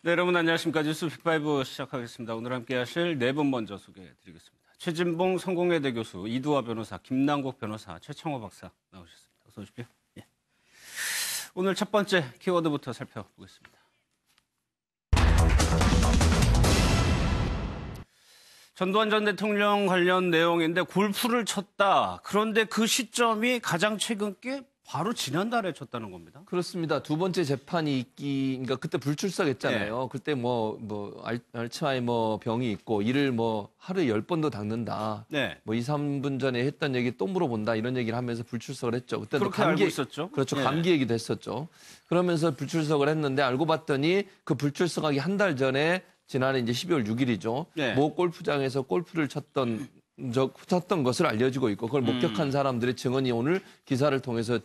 네, 여러분 안녕하십니까. 뉴스 빅5 시작하겠습니다. 오늘 함께 하실 네 분 먼저 소개해드리겠습니다. 최진봉 성공회대 교수, 이두화 변호사, 김남국 변호사, 최창호 박사 나오셨습니다. 어서 오십시오. 예. 오늘 첫 번째 키워드부터 살펴보겠습니다. 전두환 전 대통령 관련 내용인데 골프를 쳤다. 그런데 그 시점이 가장 최근 게 바로 지난달에 쳤다는 겁니다. 그렇습니다. 두 번째 재판이 그러니까 그때 불출석했잖아요. 네. 그때 알츠하이머 병이 있고 이를 하루에 10번도 닦는다. 네. 2, 3분 전에 했던 얘기 또 물어본다. 이런 얘기를 하면서 불출석을 했죠. 그때 그렇게 알고 있었죠. 그렇죠. 네. 감기 얘기도 했었죠. 그러면서 불출석을 했는데 알고 봤더니 그 불출석하기 한 달 전에 지난해 이제 12월 6일이죠. 네. 모 골프장에서 골프를 쳤던 것을 알려지고 있고 그걸 목격한 사람들의 증언이 오늘 기사를 통해서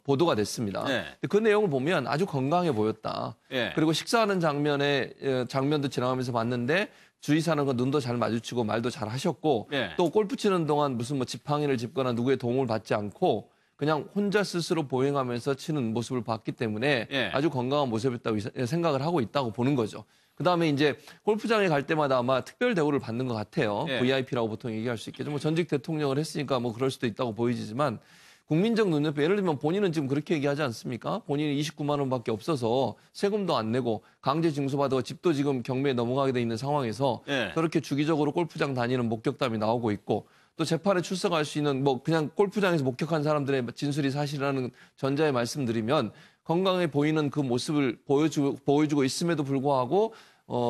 보도가 됐습니다. 네. 그 내용을 보면 아주 건강해 보였다. 네. 그리고 식사하는 장면도 지나가면서 봤는데 주위 사람과 눈도 잘 마주치고 말도 잘 하셨고 네. 또 골프 치는 동안 무슨 지팡이를 짚거나 누구의 도움을 받지 않고 그냥 혼자 스스로 보행하면서 치는 모습을 봤기 때문에 네. 아주 건강한 모습이었다고 생각을 하고 있다고 보는 거죠. 그다음에 이제 골프장에 갈 때마다 아마 특별 대우를 받는 것 같아요. 예. VIP라고 보통 얘기할 수 있겠죠. 전직 대통령을 했으니까 그럴 수도 있다고 보이지만 국민적 눈높이, 예를 들면 본인은 지금 그렇게 얘기하지 않습니까? 본인이 29만 원밖에 없어서 세금도 안 내고 강제 징수받아서 집도 지금 경매에 넘어가게 돼 있는 상황에서 예. 그렇게 주기적으로 골프장 다니는 목격담이 나오고 있고 또 재판에 출석할 수 있는 그냥 골프장에서 목격한 사람들의 진술이 사실이라는 전자의 말씀드리면 건강해 보이는 그 모습을 보여주고 있음에도 불구하고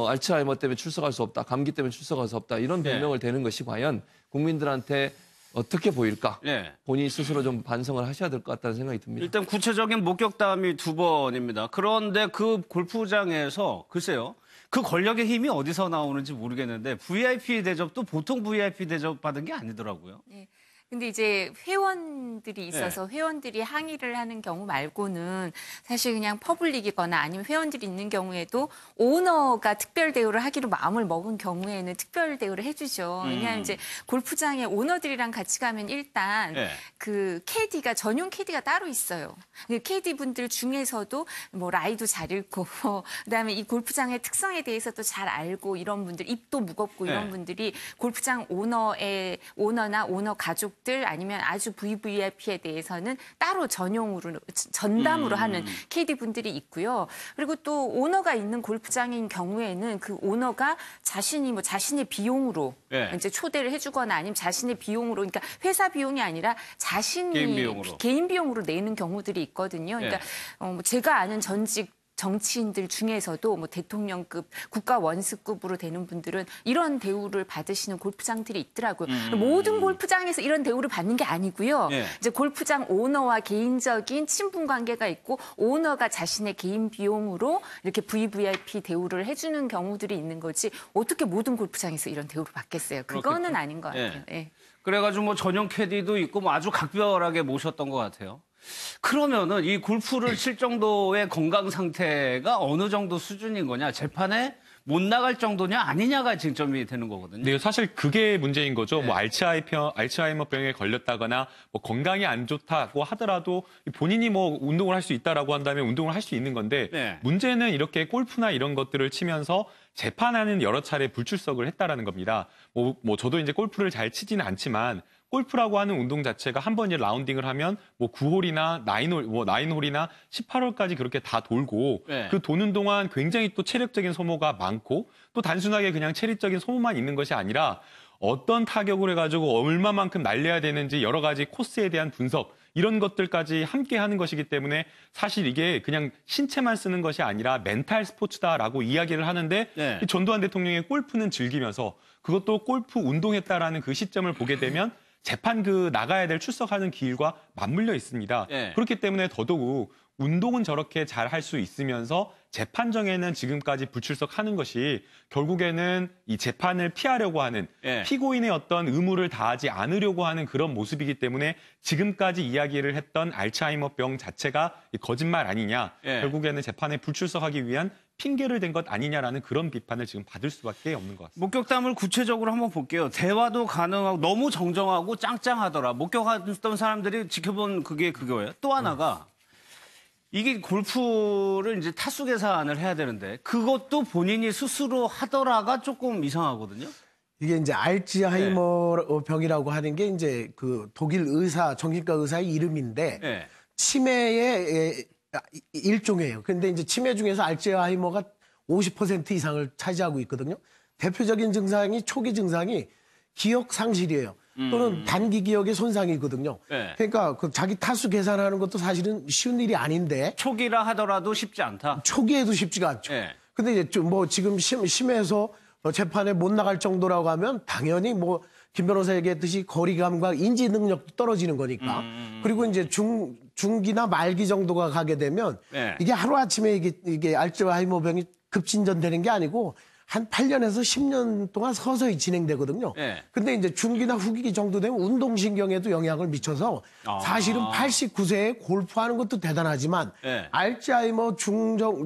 알츠하이머 때문에 출석할 수 없다, 감기 때문에 출석할 수 없다 이런 변명을 대는 것이 과연 국민들한테 어떻게 보일까? 네. 본인이 스스로 좀 반성을 하셔야 될 것 같다는 생각이 듭니다. 일단 구체적인 목격담이 2번입니다. 그런데 그 골프장에서 글쎄요. 그 권력의 힘이 어디서 나오는지 모르겠는데 VIP 대접도 보통 VIP 대접 받은 게 아니더라고요. 네. 근데 이제 회원들이 있어서 회원들이 항의를 하는 경우 말고는 사실 그냥 퍼블릭이거나 아니면 회원들이 있는 경우에도 오너가 특별 대우를 하기로 마음을 먹은 경우에는 특별 대우를 해주죠. 왜냐하면 이제 골프장에 오너들이랑 같이 가면 일단 그 캐디가 전용 캐디가 따로 있어요. 그 캐디 분들 중에서도 라이도 잘 읽고 그다음에 이 골프장의 특성에 대해서도 잘 알고 이런 분들 입도 무겁고 이런 분들이 골프장 오너나 오너 가족 아니면 아주 VVIP에 대해서는 따로 전담으로 하는 KD 분들이 있고요. 그리고 또 오너가 있는 골프장인 경우에는 그 오너가 자신의 비용으로 이제 초대를 해주거나 아니면 자신의 비용으로, 그러니까 회사 비용이 아니라 자신이 개인 비용으로 내는 경우들이 있거든요. 그러니까 제가 아는 전직 정치인들 중에서도 대통령급, 국가 원수급으로 되는 분들은 이런 대우를 받으시는 골프장들이 있더라고요. 모든 골프장에서 이런 대우를 받는 게 아니고요. 이제 골프장 오너와 개인적인 친분 관계가 있고 오너가 자신의 개인 비용으로 이렇게 VVIP 대우를 해주는 경우들이 있는 거지 어떻게 모든 골프장에서 이런 대우를 받겠어요. 그거는 아닌 것 같아요. 그래가지고 전용 캐디도 있고 아주 각별하게 모셨던 것 같아요. 그러면은 이 골프를 칠 정도의 건강 상태가 어느 정도 수준인 거냐? 재판에 못 나갈 정도냐 아니냐가 쟁점이 되는 거거든요. 네, 사실 그게 문제인 거죠. 알츠하이머 병에 걸렸다거나 건강이 안 좋다고 하더라도 본인이 운동을 할 수 있다라고 한다면 운동을 할 수 있는 건데 문제는 이렇게 골프나 이런 것들을 치면서 재판하는 여러 차례 불출석을 했다라는 겁니다. 저도 이제 골프를 잘 치지는 않지만 골프라고 하는 운동 자체가 한 번 이제 라운딩을 하면 9홀이나 9홀이나 18홀까지 그렇게 다 돌고 그 도는 동안 굉장히 또 체력적인 소모가 많고 또 단순하게 그냥 체력적인 소모만 있는 것이 아니라 어떤 타격을 해가지고 얼마만큼 날려야 되는지 여러 가지 코스에 대한 분석 이런 것들까지 함께 하는 것이기 때문에 사실 이게 그냥 신체만 쓰는 것이 아니라 멘탈 스포츠다라고 이야기를 하는데 전두환 대통령의 골프는 즐기면서 그것도 골프 운동했다라는 그 시점을 보게 되면 재판 나가야 될 출석하는 기일과 맞물려 있습니다. 그렇기 때문에 더더욱 운동은 저렇게 잘 할 수 있으면서 재판정에는 지금까지 불출석하는 것이 결국에는 이 재판을 피하려고 하는 피고인의 어떤 의무를 다하지 않으려고 하는 그런 모습이기 때문에 지금까지 이야기를 했던 알츠하이머병 자체가 거짓말 아니냐. 결국에는 재판에 불출석하기 위한 핑계를 댄 것 아니냐라는 그런 비판을 지금 받을 수밖에 없는 것 같습니다. 목격담을 구체적으로 한번 볼게요. 대화도 가능하고 너무 정정하고 짱짱하더라. 목격했던 사람들이 지켜본 그게 그거예요. 또 하나가 이게 골프를 이제 타수 계산을 해야 되는데 그것도 본인이 스스로 하더라가 조금 이상하거든요. 이게 이제 알츠하이머 병이라고 하는 게 이제 그 독일 의사, 정신과 의사의 이름인데 네. 치매의 일종이에요. 근데 이제 치매 중에서 알츠하이머가 50% 이상을 차지하고 있거든요. 대표적인 증상이 초기 증상이 기억 상실이에요. 또는 단기 기억의 손상이거든요. 네. 그러니까 그 자기 타수 계산하는 것도 사실은 쉬운 일이 아닌데 초기라 하더라도 쉽지 않다. 초기에도 쉽지가 않죠. 네. 근데 이제 좀 뭐 지금 심해서 재판에 못 나갈 정도라고 하면 당연히 뭐 김 변호사 얘기했듯이 거리감과 인지 능력도 떨어지는 거니까. 그리고 이제 중기나 말기 정도가 가게 되면 네. 이게 하루아침에 이게 알츠하이머 병이 급진전되는 게 아니고 한 8년에서 10년 동안 서서히 진행되거든요. 네. 근데 이제 중기나 후기 정도 되면 운동신경에도 영향을 미쳐서 사실은 89세에 골프하는 것도 대단하지만 네. 알츠하이머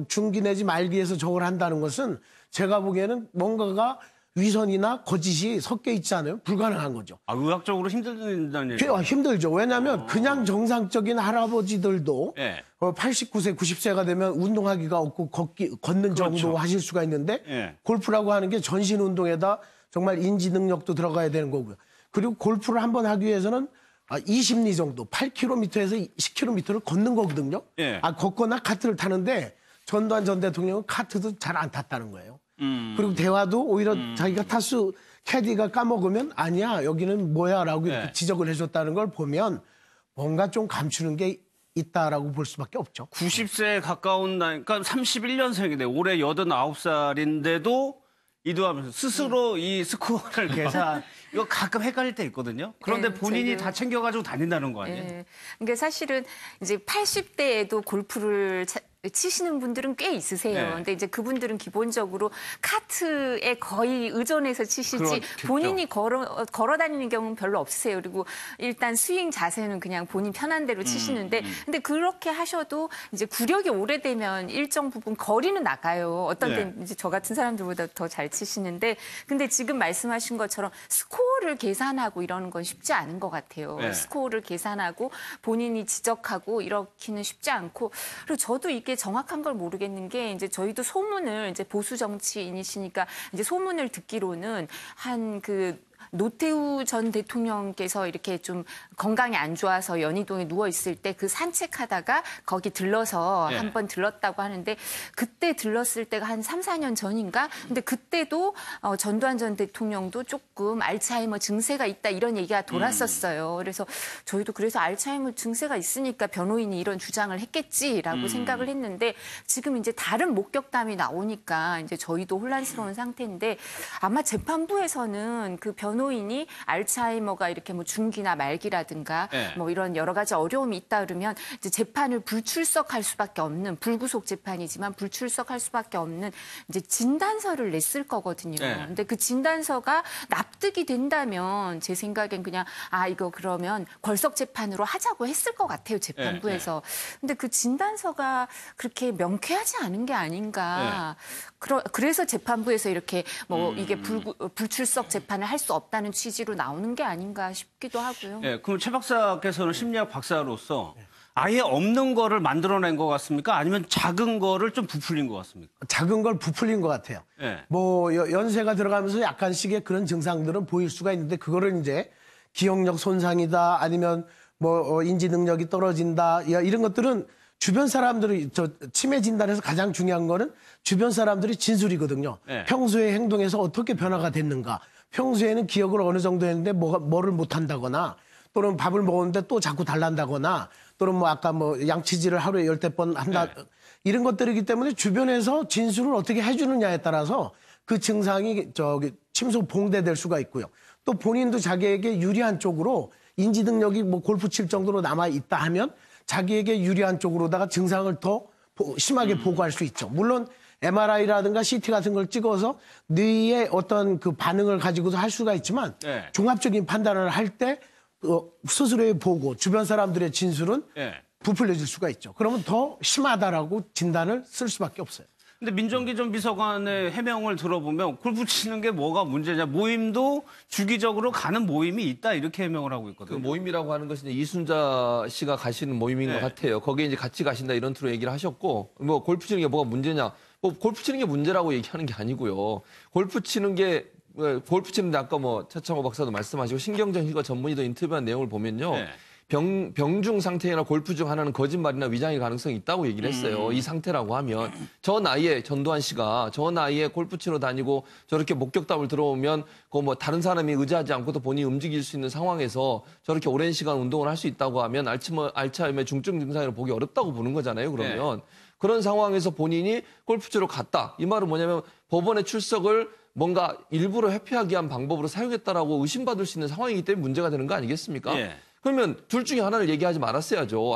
중기 내지 말기에서 저걸 한다는 것은 제가 보기에는 뭔가가 위선이나 거짓이 섞여 있지 않아요? 불가능한 거죠. 아, 의학적으로 힘들다는 얘기죠. 힘들죠. 왜냐하면 그냥 정상적인 할아버지들도 네. 89세, 90세가 되면 운동하기가 없고 걷는 그렇죠. 정도 하실 수가 있는데 네. 골프라고 하는 게 전신 운동에다 정말 인지 능력도 들어가야 되는 거고요. 그리고 골프를 한번 하기 위해서는 20리 정도, 8km에서 10km를 걷는 거거든요. 네. 걷거나 카트를 타는데 전두환 전 대통령은 카트도 잘 안 탔다는 거예요. 그리고 대화도 오히려 자기가 타수 캐디가 까먹으면 아니야 여기는 뭐야라고 이렇게 네. 지적을 해줬다는 걸 보면 뭔가 좀 감추는 게 있다라고 볼 수밖에 없죠. 90세에 가까운 나이, 그러니까 31년생인데 올해 89살인데도 이도하면서 스스로 이 스코어를 계산, 이거 가끔 헷갈릴 때 있거든요. 그런데 네, 본인이 지금- 다 챙겨가지고 다닌다는 거 아니에요? 예. 그러니까 사실은 이제 80대에도 골프를 치시는 분들은 꽤 있으세요. 네. 근데 이제 그분들은 기본적으로 카트에 거의 의존해서 치시지 그렇겠죠. 본인이 걸어 다니는 경우는 별로 없으세요. 그리고 일단 스윙 자세는 그냥 본인 편한 대로 치시는데 근데 그렇게 하셔도 이제 구력이 오래되면 일정 부분 거리는 나가요. 어떤 네. 때는 이제 저 같은 사람들보다 더 잘 치시는데 근데 지금 말씀하신 것처럼 스코어를 계산하고 이러는 건 쉽지 않은 것 같아요. 네. 스코어를 계산하고 본인이 지적하고 이렇기는 쉽지 않고 그리고 저도 이게 정확한 걸 모르겠는 게 이제 저희도 소문을 이제 보수 정치인이시니까 이제 소문을 듣기로는 한 그 노태우 전 대통령께서 이렇게 좀 건강이 안 좋아서 연희동에 누워 있을 때 그 산책하다가 거기 들러서 네. 한번 들렀다고 하는데 그때 들렀을 때가 한 3, 4년 전인가? 근데 그때도 전두환 전 대통령도 조금 알츠하이머 증세가 있다 이런 얘기가 돌았었어요. 그래서 저희도 그래서 알츠하이머 증세가 있으니까 변호인이 이런 주장을 했겠지라고 생각을 했는데 지금 이제 다른 목격담이 나오니까 이제 저희도 혼란스러운 상태인데 아마 재판부에서는 그 변호인이 알츠하이머가 이렇게 뭐 중기나 말기라든가 네. 뭐 이런 여러 가지 어려움이 있다 그러면 이제 재판을 불출석할 수밖에 없는 불구속 재판이지만 불출석할 수밖에 없는 이제 진단서를 냈을 거거든요. 네. 근데 그 진단서가 납득이 된다면 제 생각엔 그냥 이거 그러면 걸석 재판으로 하자고 했을 것 같아요 재판부에서. 근데 그 진단서가 그렇게 명쾌하지 않은 게 아닌가. 그래서 재판부에서 이렇게 뭐 이게 불출석 재판을 할 수 없다는 취지로 나오는 게 아닌가 싶기도 하고요. 네, 그럼 최 박사께서는 심리학 박사로서 아예 없는 거를 만들어낸 것 같습니까? 아니면 작은 거를 좀 부풀린 것 같습니까? 작은 걸 부풀린 것 같아요. 네. 뭐 연세가 들어가면서 약간씩의 그런 증상들은 보일 수가 있는데 그거를 이제 기억력 손상이다 아니면 뭐 인지 능력이 떨어진다 이런 것들은 주변 사람들이 치매 진단에서 가장 중요한 거는 주변 사람들의 진술이거든요. 네. 평소의 행동에서 어떻게 변화가 됐는가. 평소에는 기억을 어느 정도 했는데 뭐를 못한다거나 또는 밥을 먹었는데 또 자꾸 달란다거나 또는 뭐 아까 뭐 양치질을 하루에 10번 한다. 네. 이런 것들이기 때문에 주변에서 진술을 어떻게 해주느냐에 따라서 그 증상이 침소 봉대될 수가 있고요. 또 본인도 자기에게 유리한 쪽으로 인지 능력이 뭐 골프 칠 정도로 남아 있다 하면 자기에게 유리한 쪽으로다가 증상을 더 심하게 보고할 수 있죠. 물론 MRI라든가 CT 같은 걸 찍어서 뇌의 어떤 그 반응을 가지고도 할 수가 있지만 네. 종합적인 판단을 할 때 스스로의 보고 주변 사람들의 진술은 네. 부풀려질 수가 있죠. 그러면 더 심하다라고 진단을 쓸 수밖에 없어요. 근데 민정기 전 비서관의 해명을 들어보면 골프 치는 게 뭐가 문제냐. 모임도 주기적으로 가는 모임이 있다. 이렇게 해명을 하고 그 있거든요. 모임이라고 하는 것은 이제 이순자 씨가 가시는 모임인 것 같아요. 거기에 이제 같이 가신다 이런 투로 얘기를 하셨고, 뭐 골프 치는 게 뭐가 문제냐. 뭐 골프 치는 게 문제라고 얘기하는 게 아니고요. 골프 치는데 아까 뭐 차창호 박사도 말씀하시고 신경전 희과 전문의도 인터뷰한 내용을 보면요. 병중 상태나 골프 중 하나는 거짓말이나 위장일 가능성이 있다고 얘기를 했어요. 이 상태라고 하면 저 나이에 전두환 씨가 저 나이에 골프 치러 다니고 저렇게 목격담을 들어오면 그 뭐 다른 사람이 의지하지 않고도 본인이 움직일 수 있는 상황에서 저렇게 오랜 시간 운동을 할 수 있다고 하면 알츠하이머의 중증 증상으로 보기 어렵다고 보는 거잖아요. 그러면 그런 상황에서 본인이 골프 치러 갔다. 이 말은 뭐냐면 법원에 출석을 뭔가 일부러 회피하기 위한 방법으로 사용했다라고 의심받을 수 있는 상황이기 때문에 문제가 되는 거 아니겠습니까? 그러면 둘 중에 하나를 얘기하지 말았어야죠.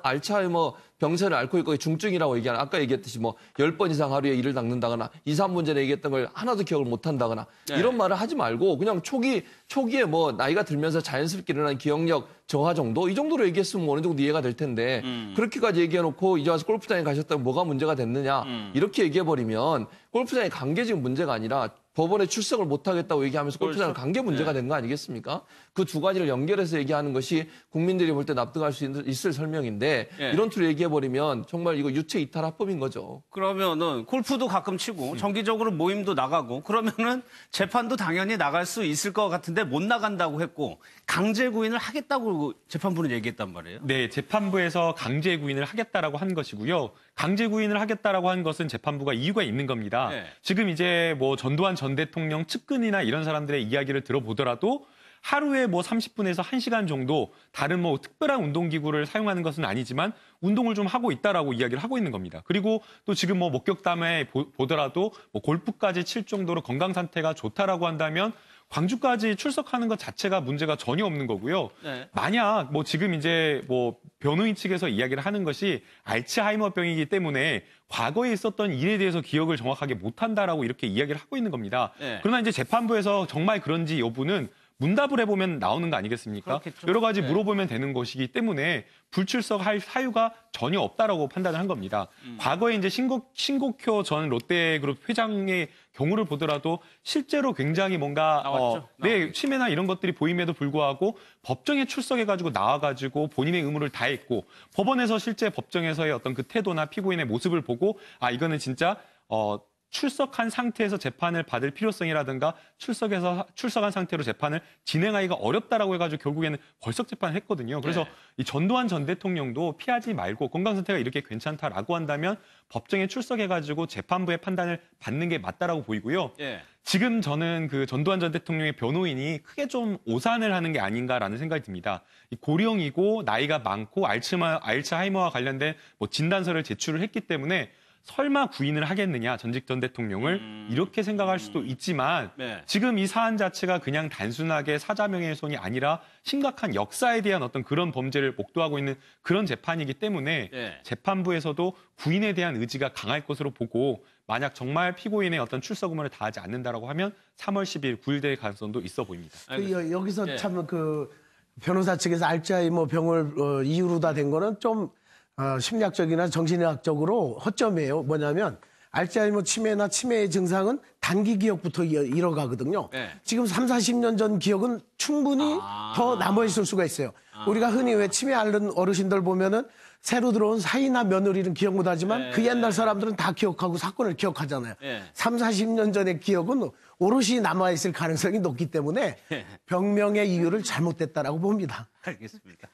알츠하이머 병세를 앓고 있고 중증이라고 얘기하는 아까 얘기했듯이 뭐 10번 이상 하루에 일을 닦는다거나 2, 3분 전에 얘기했던 걸 하나도 기억을 못 한다거나 이런 말을 하지 말고 그냥 초기에 뭐 나이가 들면서 자연스럽게 일어난 기억력 저하 정도 이 정도로 얘기했으면 어느 정도 이해가 될 텐데 그렇게까지 얘기해놓고 이제 와서 골프장에 가셨다면 뭐가 문제가 됐느냐 이렇게 얘기해버리면 골프장의 관계 지금 문제가 아니라 법원에 출석을 못하겠다고 얘기하면서 골프장을 간 게 문제가 된 거 아니겠습니까? 그 두 가지를 연결해서 얘기하는 것이 국민들이 볼 때 납득할 수 있을 설명인데 이런 투로 얘기해버리면 정말 이거 유체 이탈 합법인 거죠. 그러면은 골프도 가끔 치고 정기적으로 모임도 나가고 그러면은 재판도 당연히 나갈 수 있을 것 같은데 못 나간다고 했고 강제 구인을 하겠다고 재판부는 얘기했단 말이에요. 네, 재판부에서 강제 구인을 하겠다라고 한 것이고요. 강제 구인을 하겠다라고 한 것은 재판부가 이유가 있는 겁니다. 지금 이제 뭐 전두환 전 대통령 측근이나 이런 사람들의 이야기를 들어보더라도 하루에 뭐 30분에서 1시간 정도 다른 뭐 특별한 운동기구를 사용하는 것은 아니지만 운동을 좀 하고 있다라고 이야기를 하고 있는 겁니다. 그리고 또 지금 뭐 목격담에 보더라도 뭐 골프까지 칠 정도로 건강 상태가 좋다라고 한다면 광주까지 출석하는 것 자체가 문제가 전혀 없는 거고요. 만약 뭐 지금 이제 뭐 변호인 측에서 이야기를 하는 것이 알츠하이머병이기 때문에 과거에 있었던 일에 대해서 기억을 정확하게 못한다라고 이렇게 이야기를 하고 있는 겁니다. 그러나 이제 재판부에서 정말 그런지 여부는 문답을 해보면 나오는 거 아니겠습니까? 그렇겠죠. 여러 가지 물어보면 되는 것이기 때문에 불출석할 사유가 전혀 없다라고 판단을 한 겁니다. 과거에 이제 신곡효 전 롯데그룹 회장의 경우를 보더라도 실제로 굉장히 뭔가 치매나 이런 것들이 보임에도 불구하고 법정에 출석해가지고 나와가지고 본인의 의무를 다했고 법원에서 실제 법정에서의 어떤 그 태도나 피고인의 모습을 보고 아 이거는 진짜 출석한 상태에서 재판을 받을 필요성이라든가 출석한 상태로 재판을 진행하기가 어렵다라고 해가지고 결국에는 벌석 재판을 했거든요. 그래서 이 전두환 전 대통령도 피하지 말고 건강 상태가 이렇게 괜찮다라고 한다면 법정에 출석해가지고 재판부의 판단을 받는 게 맞다라고 보이고요. 지금 저는 그 전두환 전 대통령의 변호인이 크게 좀 오산을 하는 게 아닌가라는 생각이 듭니다. 고령이고 나이가 많고 알츠하이머와 관련된 뭐 진단서를 제출을 했기 때문에 설마 구인을 하겠느냐, 전직 전 대통령을 이렇게 생각할 수도 있지만 지금 이 사안 자체가 그냥 단순하게 사자명예훼손이 아니라 심각한 역사에 대한 어떤 그런 범죄를 목도하고 있는 그런 재판이기 때문에 재판부에서도 구인에 대한 의지가 강할 것으로 보고 만약 정말 피고인의 어떤 출석 의무를 다하지 않는다라고 하면 3월 10일 구일될 가능성도 있어 보입니다. 여기서 참 그 변호사 측에서 알츠하이머 병을 이유로 다 된 거는 좀 심리학적이나 정신의학적으로 허점이에요. 뭐냐면 알츠하이머 치매나 치매의 증상은 단기 기억부터 이뤄가거든요. 지금 3, 40년 전 기억은 충분히 더 남아있을 수가 있어요. 우리가 흔히 왜 치매 앓는 어르신들 보면은 새로 들어온 사이나 며느리는 기억 못하지만 그 옛날 사람들은 다 기억하고 사건을 기억하잖아요. 3, 40년 전의 기억은 오롯이 남아있을 가능성이 높기 때문에 병명의 이유를 잘못됐다라고 봅니다. 알겠습니다.